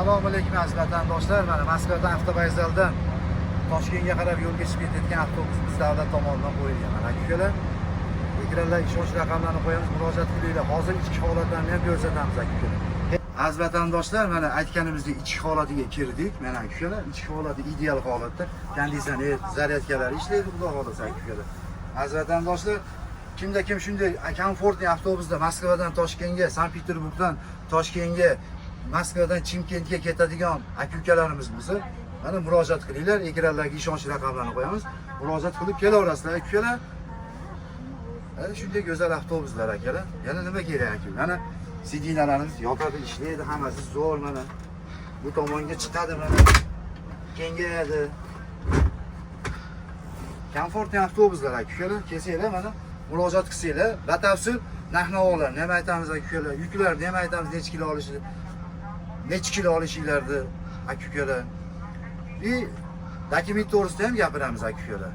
Assalomu alaykum aziz vatandoshlar. Mana Moskvadan avtovokzaldan Toshkentga qarab yo'lga chiqib ketayotgan avtobusimiz davlat tomonidan qo'yilgan. Mana akalar, ekranlarga ishonch raqamlarini qo'yamiz, murojaat qilinglar. Hozir ichki holatlarni ham ko'rsatamiz akalar. Aziz vatandoshlar, mana aytganimizdek ichki holatiga kirdik. Mana akalar, ichki holati ideal holatda. Konditsioner, zaryadkalar ishlaydi, xudo xolasa akalar. Aziz vatandoshlar, kimda kim shunday komfortli avtobusda Moskvadan Toshkentga, Sankt-Peterburgdan Toshkentga, Moskvadan Chimkentga ketadigan aka-ukalarimiz bo'lsa, mana murojaat qilinglar. Ekranlarga ishonch raqamlarini qo'yamiz. Murojaat qilib kelaverasizlar aka-ukalar. Mana shunday go'zal avtobuslar akalar. Yana nima kerak aka? Mana sidinalarimiz yotadi, ishlaydi, hammasi zo'r mana. Bu tomonga chiqadi mana. Kengayadi. Komfortli avtobuslar aka-ukalar. Kelsanglar mana murojaat qilsanglar, batafsil narx-navolarni ham aytamiz aka-ukalar. Yuklarni ham aytamiz, necha kilo olishini. Necha kilo olishinglarni aka-ukalar. Dokument to'g'risida ham gapiramiz aka-ukalar.